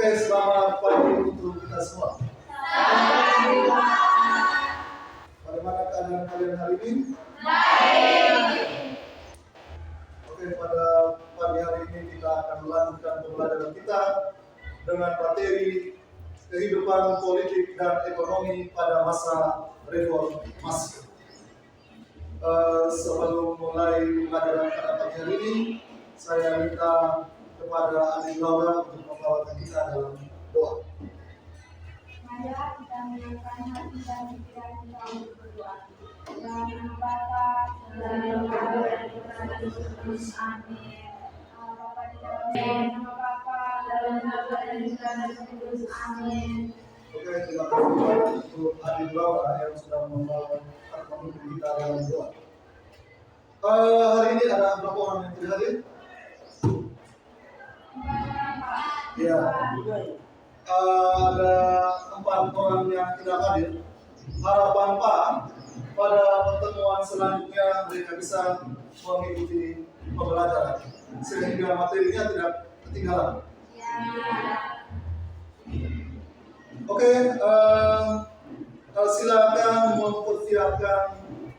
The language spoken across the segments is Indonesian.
Oke, selamat pagi untuk kita semua. Bagaimana keadaan kalian hari ini? Baik. Oke, pada pagi hari ini kita akan melanjutkan pembelajaran kita dengan materi kehidupan politik dan ekonomi pada masa reformasi. Sebelum mulai pembelajaran pada pagi hari ini, saya minta kepada Adik Laura untuk membawakan kita dalam doa. Marilah kita menyiapkan hati dan pikiran kita untuk berdoa. Dalam nama Bapa dan Putra dan Roh Kudus. Amin. Bapa di dalam nama Bapa dan Putra dan Roh Kudus. Amin. Oke, terima kasih untuk Adik Laura yang sudah membawakan kita dalam doa. Hari ini ada berapa orang yang tidak hadir? Ya, ada 4 orang yang tidak hadir. Harapan Pak pada pertemuan selanjutnya mereka bisa mengikuti pembelajaran sehingga materinya tidak ketinggalan. Oke, silakan mempersiapkan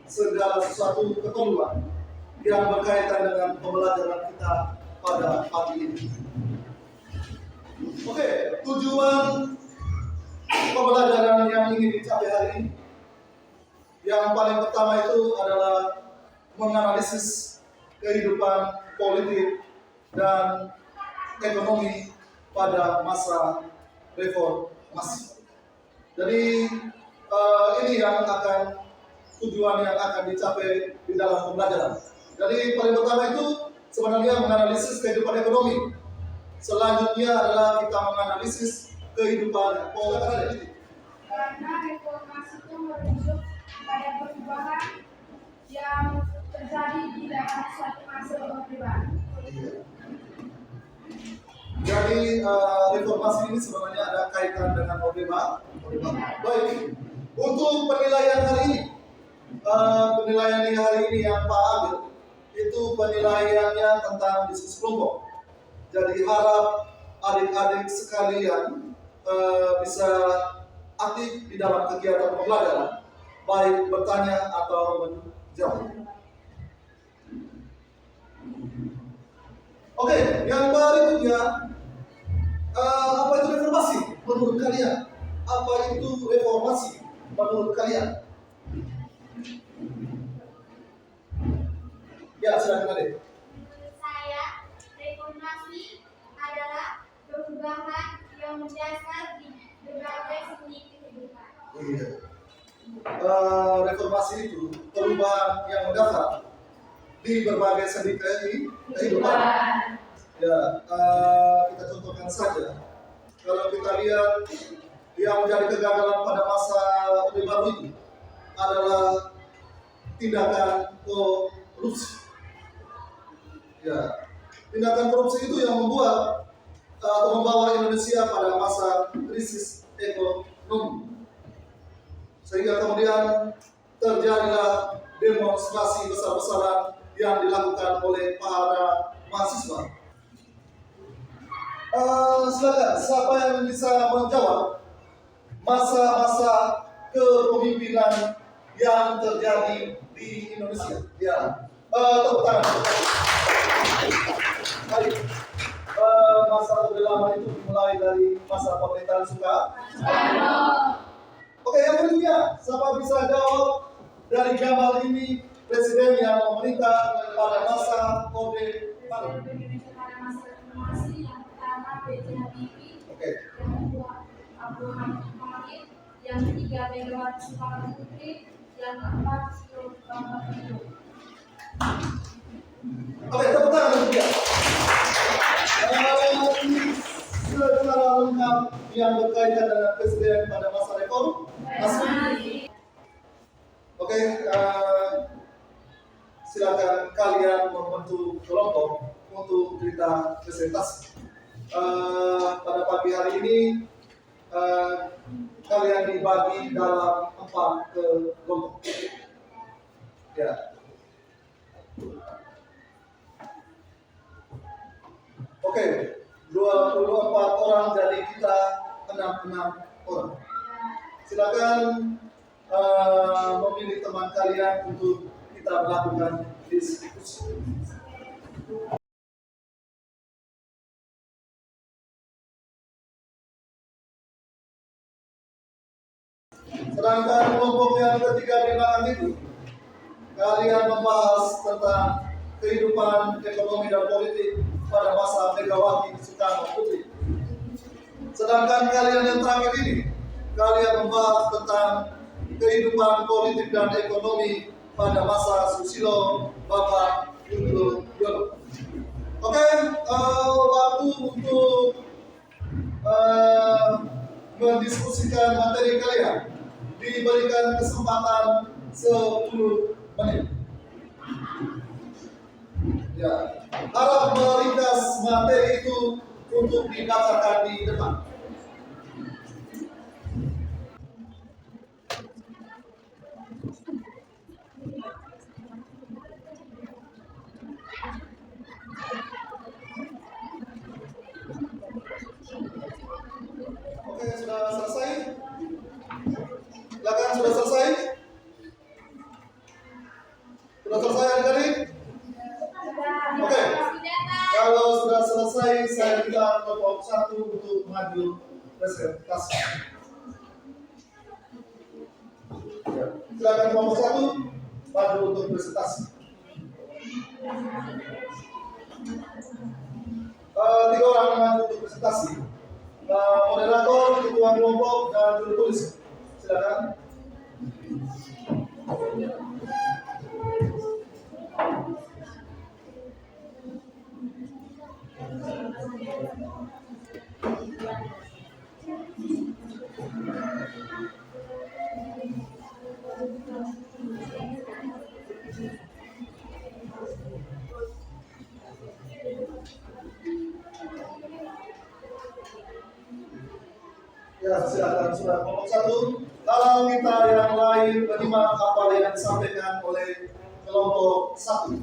segala sesuatu keperluan yang berkaitan dengan pembelajaran kita pada pagi ini. Oke, tujuan pembelajaran yang ingin dicapai hari ini, yang paling pertama itu adalah menganalisis kehidupan politik dan ekonomi pada masa reformasi. Jadi ini yang akan tujuan yang akan dicapai di dalam pembelajaran. Jadi paling pertama itu sebenarnya menganalisis kehidupan ekonomi. Selanjutnya adalah kita menganalisis kehidupan politik. Karena reformasi itu merujuk pada perubahan yang terjadi di dalam suatu masa orde baru. Jadi reformasi ini sebenarnya ada kaitan dengan orde baru. Baik, untuk penilaian hari ini, penilaian hari ini yang Pak ambil itu penilaiannya tentang diskusi kelompok. Jadi harap adik-adik sekalian bisa aktif di dalam kegiatan pembelajaran, baik bertanya atau menjawab. Oke, yang berikutnya, apa itu reformasi menurut kalian? Apa itu reformasi menurut kalian? Ya, silakan adik. Menurut saya, reformasi adalah perubahan yang mendasar di berbagai sendi kehidupan. Iya. Reformasi itu perubahan yang mendasar di berbagai sendi kehidupan. Ya, kita contohkan saja. Kalau kita lihat yang menjadi kegagalan pada masa orde baru itu adalah tindakan korupsi. Ya, tindakan korupsi itu yang membuat atau membawa Indonesia pada masa krisis ekonomi. Sehingga kemudian terjadilah demonstrasi besar-besaran yang dilakukan oleh para mahasiswa. Silakan, siapa yang bisa menjawab masa-masa kepemimpinan yang terjadi di Indonesia? Ya, tepuk tangan. Baik, masa orde lama itu dimulai dari masa pemerintahan Soekarno. Oke, yang berikutnya, siapa bisa jawab dari gambar ini presiden yang memerintah pada masa orde baru? Pada masa reformasi yang pertama B.J. Habibie, Oke. yang kedua Abdurrahman, yang ketiga Megawati Soekarno Putri, yang keempat Susilo Bambang Yudhoyono. Oke, tepuk tangan untuk dia. Secara lengkap yang berkaitan dengan presiden pada masa reformasi. Oke, silakan kalian membentuk kelompok untuk kita presentasi. Pada pagi hari ini kalian dibagi dalam 4 kelompok. Ya. Oke, 24 orang, jadi kita 66 orang. Silakan memilih teman kalian untuk kita melakukan diskusi. Sedangkan kelompok yang ketiga di belakang itu, kalian membahas tentang kehidupan ekonomi dan politik pada masa Megawati Soekarno Putri. Sedangkan kalian yang terakhir ini, kalian membahas tentang kehidupan politik dan ekonomi pada masa Susilo Bambang Yudhoyono. Oke, waktu untuk mendiskusikan materi kalian diberikan kesempatan 10 menit. Ya, harap meringkas materi itu untuk dibacakan di depan. Oke, sudah selesai? Silakan, sudah selesai? Sudah selesai adik-adik? Oke. Kalau sudah selesai, saya minta kelompok 1 untuk maju presentasi. Ya. Silakan kelompok 1 maju untuk presentasi. 3 orang maju untuk presentasi. Moderator, ketua kelompok, dan juru tulis. Silakan. Ya, silakan sudah kelompok 1. Kalau kita yang lain menyimak apa yang disampaikan oleh kelompok 1.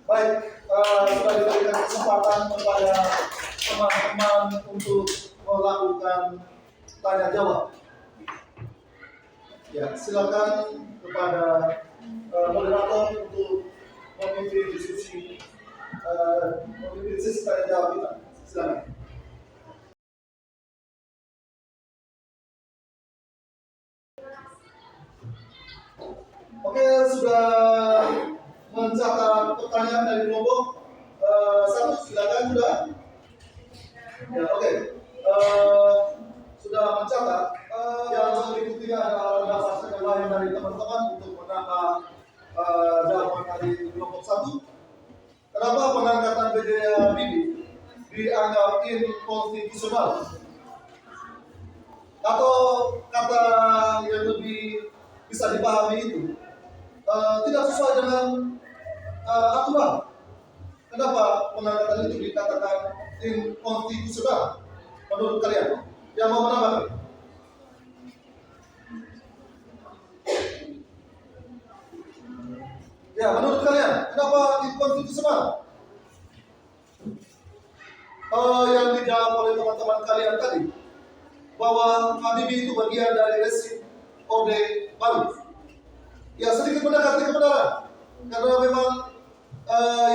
Baik, sudah diberikan kesempatan kepada teman-teman untuk melakukan tanya jawab. Ya, silakan kepada moderator untuk memimpin diskusi, memimpin sesi tanya jawab kita. Silakan. Oke, sudah mencatat pertanyaan dari kelompok 1, silakan sudah. Ya, oke. Sudah mencatat. Yang berikutnya ada sasaran lain dari teman-teman untuk menambah jawaban dari kelompok 1. Kenapa pengangkatan B.J. Habibie dianggap inkonstitusional? Atau kata yang lebih bisa dipahami itu tidak sesuai dengan aturan. Kenapa pengangkatan itu dikatakan inkonstitusional menurut kalian? Yang mau menambahkan? Ya, menurut kalian, kenapa inkonstitusional? Yang dijawab oleh teman-teman kalian tadi, bahwa Habibie itu bagian dari rezim Orde Baru. Ya, sedikit mendekati kebenaran, karena memang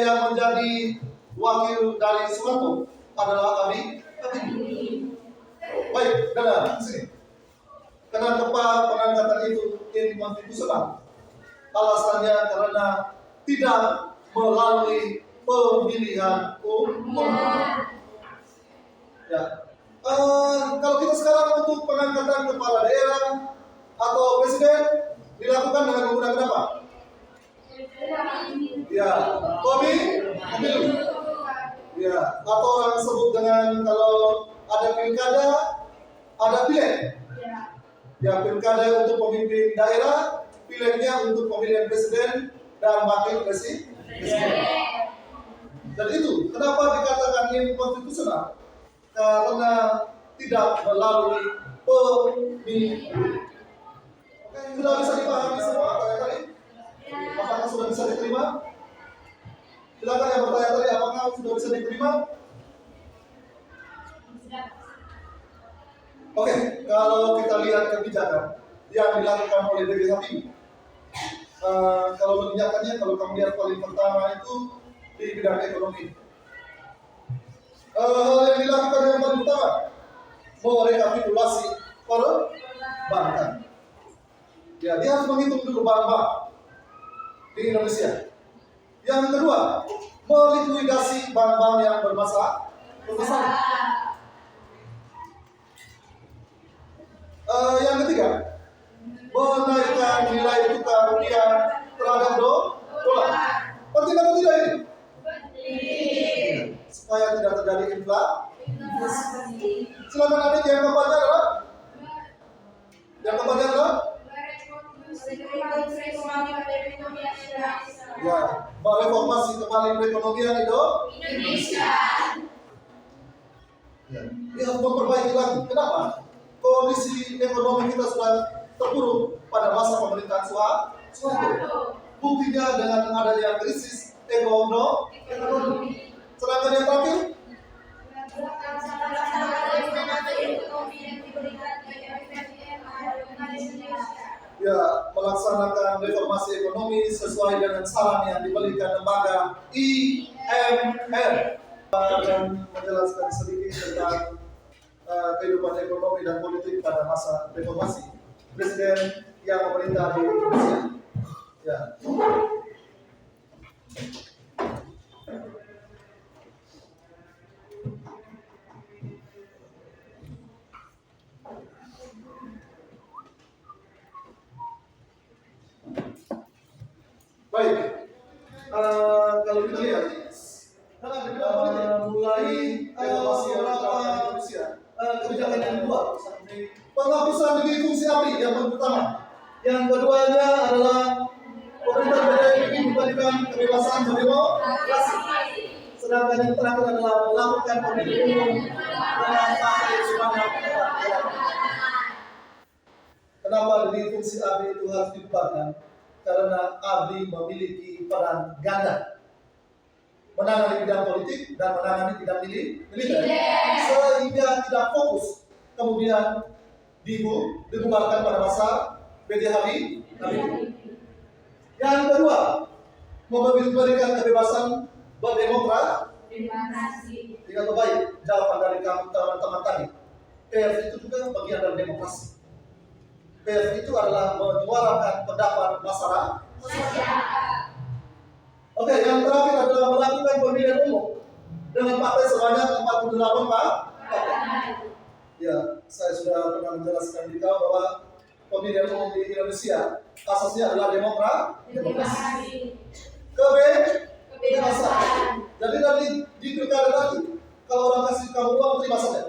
yang menjadi wakil dari Soeharto adalah Habibie. Baik, dengar di sini. Kenapa pengangkatan itu inkonstitusional? Alasannya karena tidak melalui pemilihan umum. Ya. Kalau kita sekarang untuk pengangkatan kepala daerah atau presiden dilakukan dengan menggunakan apa? Ya, pemilu. Ya, atau orang sebut dengan kalau ada pilkada, ada pileg. Ya, pilkada untuk pemimpin daerah, pilegnya untuk pemilihan presiden dan wakil presiden. Dan itu kenapa dikatakan inkonstitusional? Karena tidak melalui pemilihan. Oke, sudah bisa dipahami semua tadi? Apakah sudah bisa diterima? Silakan yang bertanya tadi, apakah sudah bisa diterima? Oke, kalau kita lihat kebijakan yang dilakukan oleh B.J. Habibie, kalau kebijakannya, kalau kamu lihat paling pertama itu di bidang ekonomi. Hal yang dilakukan yang paling utama, merekapitulasi perbankan. Ya, dia harus menghitung dulu bank-bank di Indonesia. Yang kedua, melikuidasi bank-bank yang bermasalah. Yang ketiga, menaikkan nilai tukar rupiah terhadap dolar. Penting atau tidak ini? Supaya tidak terjadi inflasi. Silakan adik, yang keempatnya adalah? Yang keempatnya adalah? Ya, mereformasi kembali perekonomian Indonesia. Ya, dia harus memperbaiki lagi. Kenapa? Kondisi ekonomi kita sudah terpuruk pada masa pemerintahan Soeharto. Buktinya dengan adanya krisis ekonomi. Sedangkan yang terakhir, ya, melaksanakan reformasi ekonomi sesuai dengan saran yang diberikan lembaga IMF dan menjelaskan sedikit tentang kehidupan ekonomi dan politik pada masa reformasi presiden yang memerintah di Indonesia. Ya. Baik, kalau kita lihat mulai reformasi yang diterapkan di Indonesia, kebijakan yang kedua, penghapusan diri fungsi ABRI yang pertama. Yang keduanya adalah pemerintah BDI memberikan kebebasan berdemokrasi. Sedangkan yang terakhir adalah melakukan pemilihan umum dengan partai semangat. Kenapa diri fungsi ABRI itu harus dibubarkan? Karena ABRI memiliki peran ganda, menangani bidang politik dan menangani bidang militer, sehingga tidak fokus kemudian dibubarkan pada masa B.J. Habibie. Yang kedua, memberikan kebebasan berdemokrasi. Ingat baik jawaban dari teman-teman tadi. PRS itu juga bagian dari demokrasi. PRS itu adalah menyuarakan pendapat masyarakat. Oke, yang terakhir adalah melakukan pemilihan umum dengan partai sebanyak 48 partai. Ya, saya sudah pernah menjelaskan di kau bahwa pemilihan umum di Indonesia asasnya adalah demokrasi. Kebebasan. Jadi nanti di pilkada nanti, kalau orang kasih kamu uang, terima saja.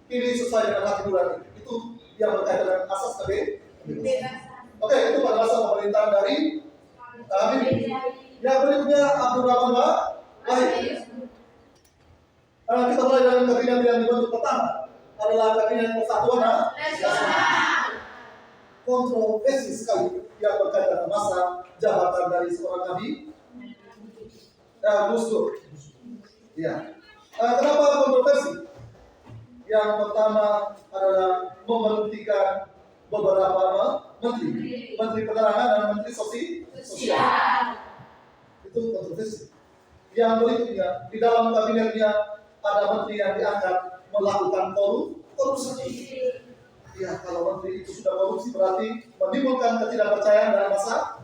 Pilih sesuai dengan hati nurani. Itu yang berkaitan dengan asas kebebasan. Oke, itu pada masa pemerintahan dari Habibie. Yang berikutnya Abdurrahman Wahid. Kita mulai dengan kabinet yang dibentuk pertama adalah kabinet persatuan nasional. Kontroversi sekali yang berkaitan dengan masa jabatan dari seorang nabi Gus Dur. Ya. Kenapa kontroversi? Yang pertama adalah memberhentikan beberapa menteri penerangan dan menteri sosial. Itu kontroversi. Yang berikutnya, di dalam kabinetnya ada menteri yang diangkat melakukan korupsi. Ya, kalau menteri itu sudah korupsi berarti menimbulkan ketidakpercayaan dalam masyarakat.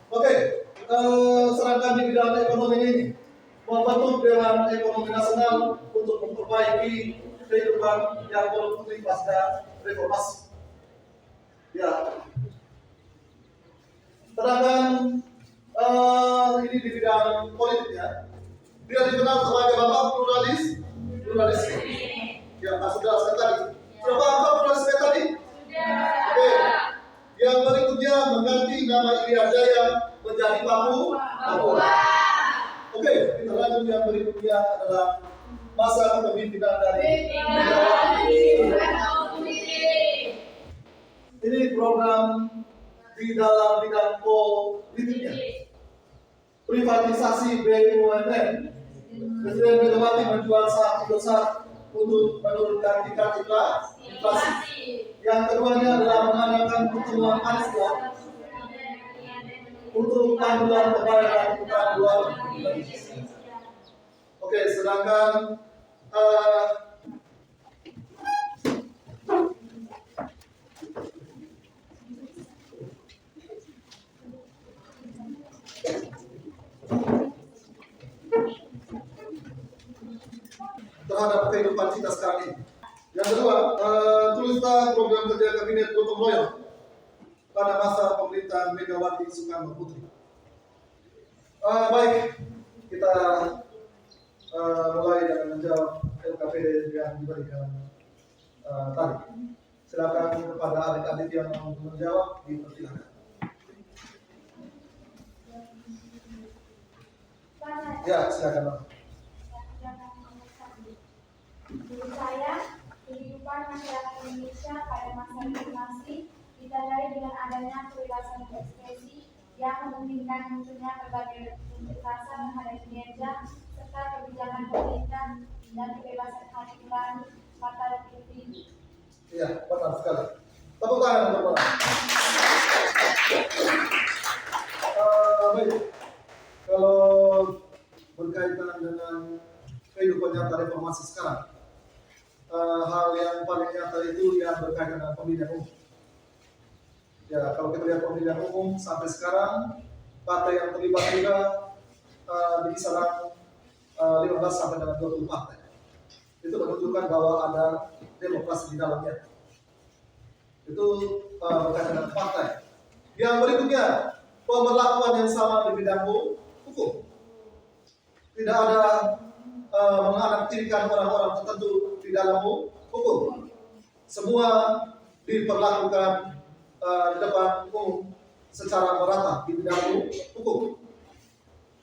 Oke, serangkaian di bidang ekonomi ini membentuk Dewan Ekonomi Nasional untuk memperbaiki kehidupan yang produktif pasca reformasi. Ya. Sedangkan ini di bidang politiknya, dia dikenal sebagai bapak pluralis. Ya, Pak sudah jelaskan tadi. Sudah paham pluralisme tadi? Oke. Yang berikutnya mengganti nama Irian Jaya menjadi Papua. Oke, kita lanjut yang berikutnya adalah masa kepemimpinan dari ini program di dalam bidang politiknya. Privatisasi BUMN. Presiden Megawati menjual saham besar untuk menurunkan tingkat inflasi. Yang keduanya adalah mengadakan pertemuan Asia untuk panduan kepada utang luar negeri. Oke, sedangkan terhadap kehidupan kita sekarang ini. Yang kedua, tulislah program kerja kabinet gotong royong pada masa pemerintahan Megawati Soekarno Putri. Baik, kita mulai dengan menjawab LKPD yang diberikan tadi. Silakan kepada adik-adik yang mau menjawab, dipersilakan. Ya, silakan. Menurut saya, kehidupan masyarakat Indonesia pada masa reformasi ditandai dengan adanya kebebasan berekspresi yang memungkinkan munculnya berbagai bentuk rasa menghadapi kinerja serta kebijakan pemerintah dan kebebasan hati nurani partai individu. Iya, benar sekali. Tepuk tangan untuk Bapak. Baik, kalau berkaitan dengan kehidupan nyata reformasi sekarang, hal yang paling nyata itu yang berkaitan dengan pemilihan umum. Ya, kalau kita lihat pemilihan umum sampai sekarang, partai yang terlibat juga di kisaran 15 sampai dengan 20 partai. Itu menunjukkan bahwa ada demokrasi di dalamnya. Itu berkaitan dengan partai. Yang berikutnya, pemberlakuan yang sama di bidang hukum. Tidak ada menganaktirikan orang-orang tertentu di dalam hukum. Semua diperlakukan di depan umum secara merata di bidang hukum.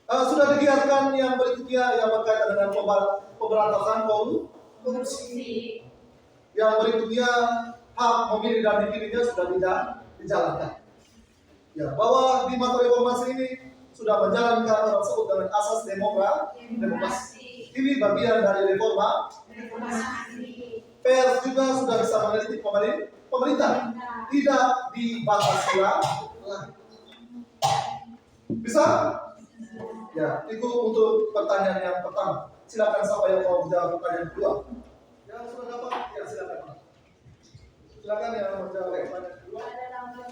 Sudah digiatkan yang berikutnya yang berkaitan dengan pemberantasan korupsi. Yang berikutnya hak memilih dan dipilihnya sudah tidak dijalankan. Ya, bahwa di masa reformasi ini sudah menjalankan orang sebut dengan asas demokrasi. Ini bagian dari reformasi. Pers juga sudah bisa meneliti pemerintah, tidak dibatasi lagi. Bisa? Ya, itu untuk pertanyaan yang pertama. Silakan siapa yang mau menjawab pertanyaan kedua. Yang sudah dapat, ya silakan. Silakan yang mau menjawab pertanyaan kedua. Pada tanggal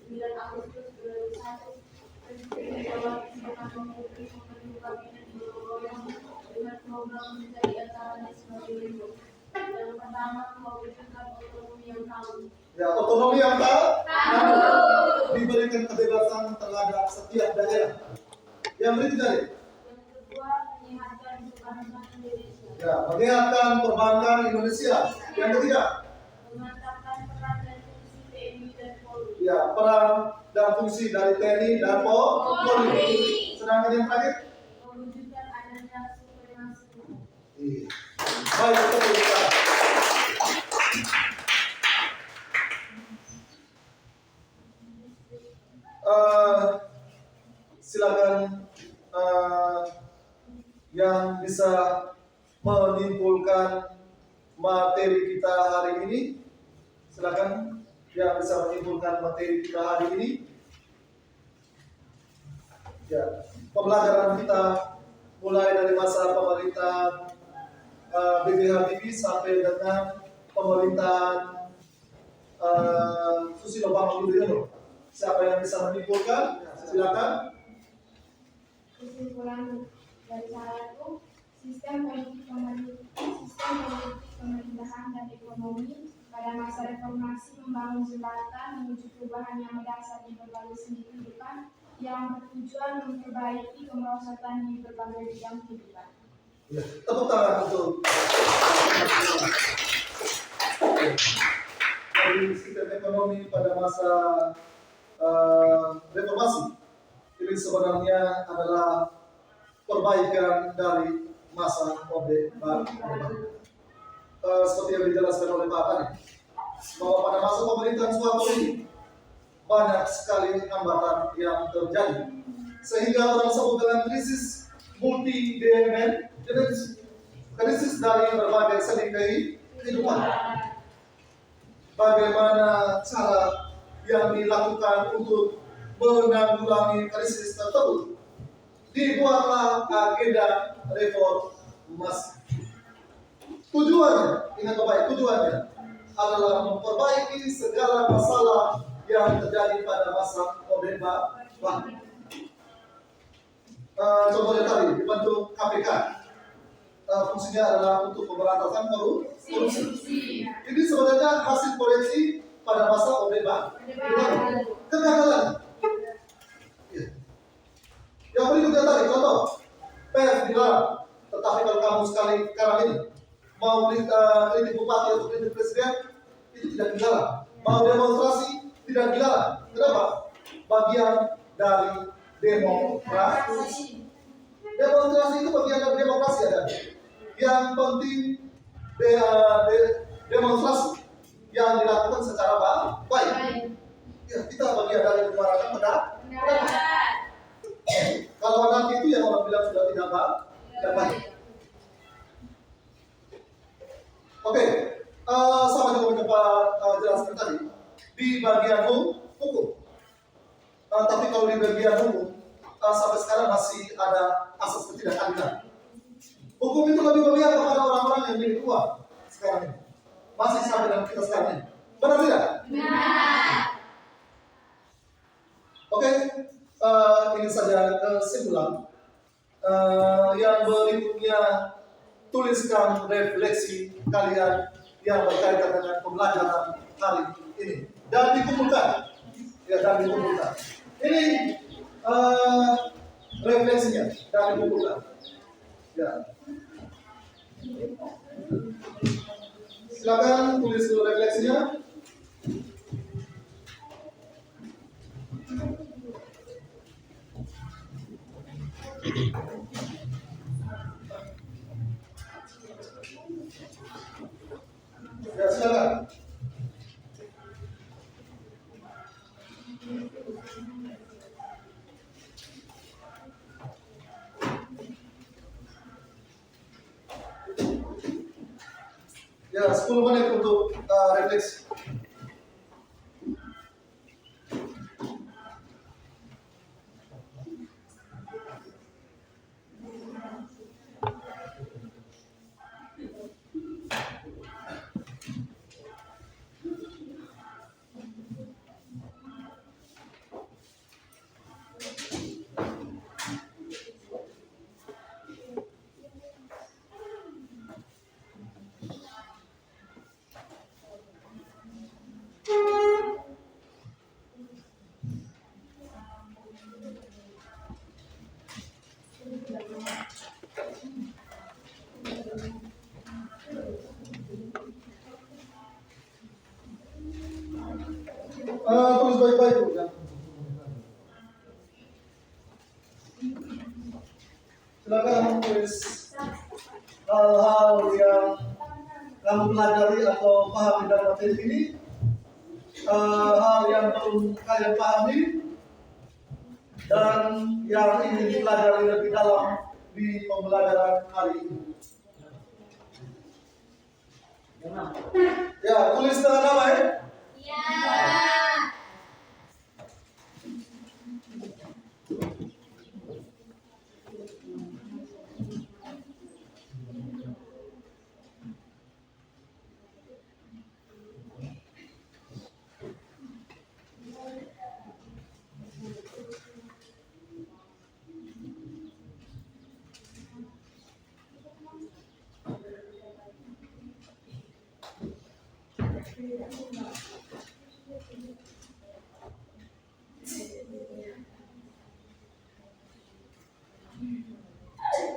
9 Agustus 2001, Presiden Megawati Soekarno Putri membentuk kabinet gotong royong dengan program menjadi acaranya sebagai berikut. Yang pertama, mewujudkan otonomi yang tahu. Ya, otonomi yang tahu diberikan kebebasan terhadap setiap daerah. Yang berikutnya, Yang kedua, menyehatkan perbankan Indonesia. ya, menyehatkan perbankan Indonesia. Yang ketiga, Memantapkan peran dan fungsi TNI dan Polri. ya, peran dan fungsi dari TNI dan Polri. Sedangkan yang terakhir, Mewujudkan adanya supremasi hukum. iya. Baik, betul. Silakan yang bisa menyimpulkan materi kita hari ini. Silakan yang bisa menyimpulkan materi kita hari ini. Ya, pembelajaran kita mulai dari masa pemerintahan B.J. Habibie sampai dengan pemerintahan Susilo Bambang Yudhoyono. Siapa yang bisa menyimpulkan? Silakan. Kesimpulan dari saya itu sistem politik pemerintahan dan ekonomi pada masa reformasi membangun jembatan menuju perubahan yang mendasar di berbagai sendi kehidupan yang bertujuan memperbaiki kemerosotan di berbagai bidang kehidupan. Ya, tepuk tangan untuk dari sistem ekonomi pada masa reformasi. Ini sebenarnya adalah perbaikan dari masa Orde Baru. Seperti yang dijelaskan oleh Pak tadi, bahwa pada masa pemerintahan Soeharto ini banyak sekali hambatan yang terjadi, sehingga orang sebut dengan krisis multi dimensi, krisis dari berbagai seni kehidupan. Bagaimana cara yang dilakukan untuk menanggulangi krisis tersebut? Dibuatlah agenda reformasi. Tujuannya, ingat Bapak, tujuannya adalah memperbaiki segala masalah yang terjadi pada masa Orde Baru. Contohnya tadi dibentuk KPK, fungsinya adalah untuk pemberantasan korupsi. Ini sebenarnya hasil koreksi pada masa Orde Baru. Kegagalan. Ya. Yang berikutnya tadi contoh, pers dilarang. Tetapi kalau kamu sekarang ini mau kritik bupati atau kritik presiden, itu tidak dilarang. Mau demonstrasi, tidak dilarang. Kenapa? Bagian dari demokrasi. Demonstrasi itu bagian dari demokrasi ada. Yang penting demonstrasi yang dilakukan secara baik. Ya, kita bagian dari menyuarakan pendapat. Kalau nanti itu yang orang bilang sudah tidak baik. Oke, sama juga Pak jelaskan tadi di bagian hukum. Tapi kalau di bagian hukum sampai sekarang masih ada asas ketidakadilan. Hukum itu lebih berpihak kepada orang-orang yang milik uang sekarang ini. Masih sampai dengan kita sekarang ini. Benar tidak? Benar. Oke, ini saja kesimpulan. Yang berikutnya, tuliskan refleksi kalian yang berkaitan dengan pembelajaran hari ini dan dikumpulkan. Ya, dan dikumpulkan. Ini refleksinya dan dikumpulkan. Ya. Silakan tulis dulu refleksinya. Ya, silakan. Ya, 10 menit untuk refleksi. Tulis baik-baik Bu. Ya. Silakan tulis hal-hal yang kamu pelajari atau pahami dalam materi ini, hal yang perlu kalian pahami dan yang ingin dipelajari lebih dalam di pembelajaran hari ini. Ya, tulis dengan nama ya. Ya.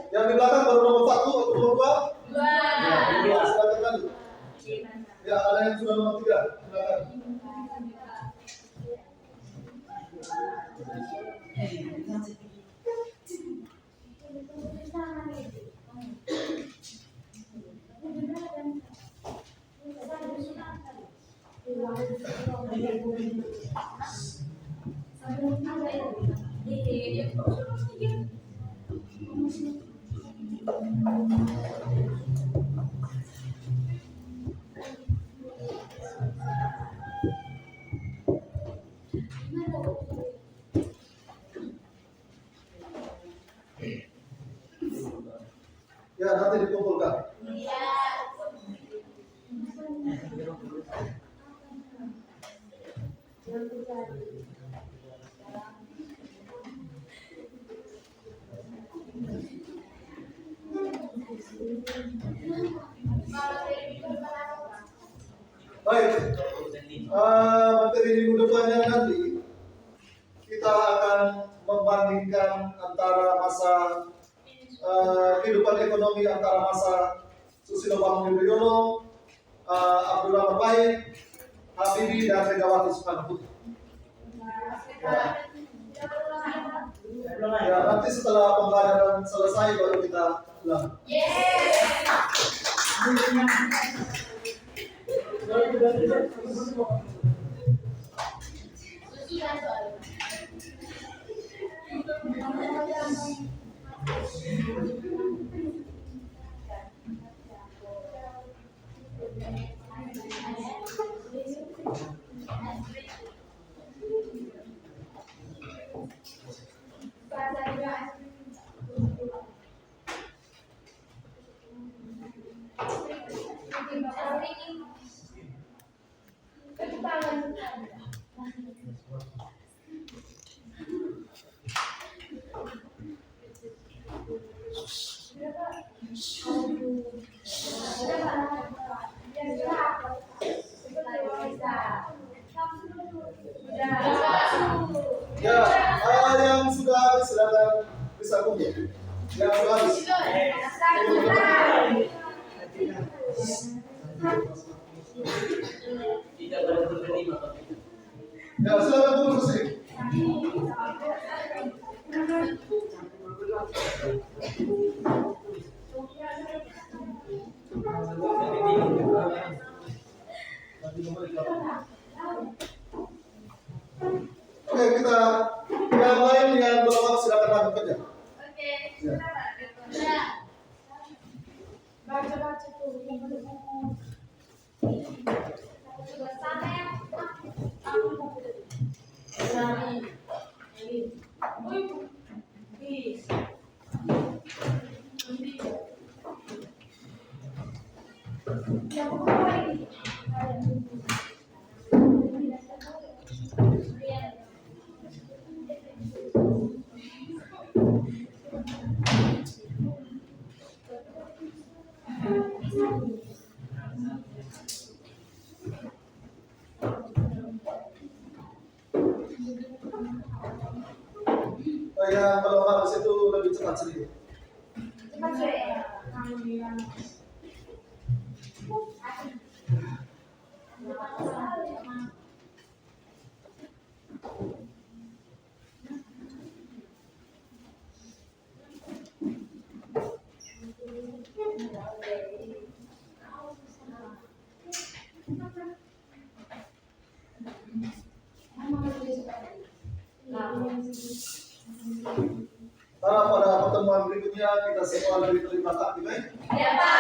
Yang di belakang baru nomor 1 atau nomor 2? Dua. Ya, silakan lagi. Ya, ada yang sudah nomor 3. Silakan. Ya, nanti dikumpulkan. Baik, materi minggu depannya nanti kita akan membandingkan antara masa kehidupan ekonomi antara masa Susilo Bambang Yudhoyono, Abdurrahman Wahid, Habibie dan Megawati Soekarno Putri. Ya, nanti setelah pembelajaran selesai baru kita ulang. Ya, yang sudah habis silakan bisa kumpul. Yang sudah habis. Ya, silakan kumpul sih. Oke, kita yang lain yang belum silakan lanjut kerja. Baca-baca tuh yang buku. Yang kalau harus itu lebih cepat sedikit. Cepat sih. Karena pada pertemuan berikutnya kita semua lebih terlibat aktif, baik? Ya, Pak.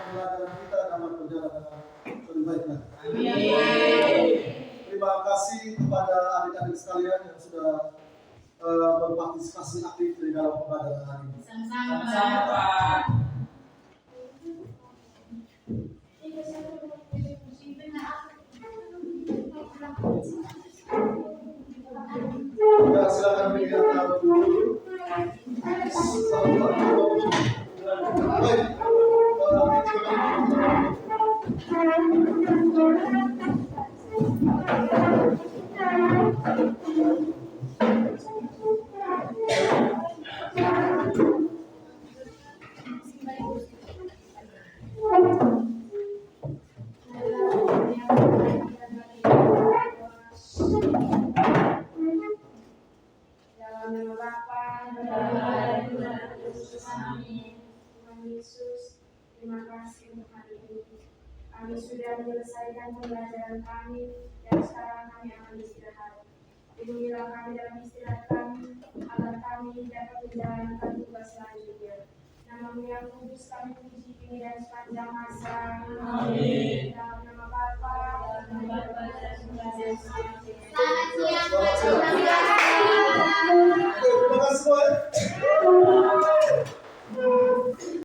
Pelajaran kita dapat berjalan dengan lebih baik lagi. Amin. Terima kasih kepada adik-adik sekalian yang sudah berpartisipasi aktif di dalam pembelajaran hari ini. Sama-sama, Pak. Ya, silakan dilihat dulu. Baik, Dalam nama Bapa dan Putra dan Roh Kudus. Amin. Tuhan Yesus Kami sudah menyelesaikan pembelajaran kami dan sekarang kami akan istirahat. Lindungilah kami dalam istirahat kami, agar kami dapat menjalankan tugas selanjutnya. Nama-Mu yang kudus kami puji kini dan sepanjang masa. Amin. Dalam nama Bapa dan Bapa dan Putra dan Roh Kudus. Selamat siang. Terima kasih semua.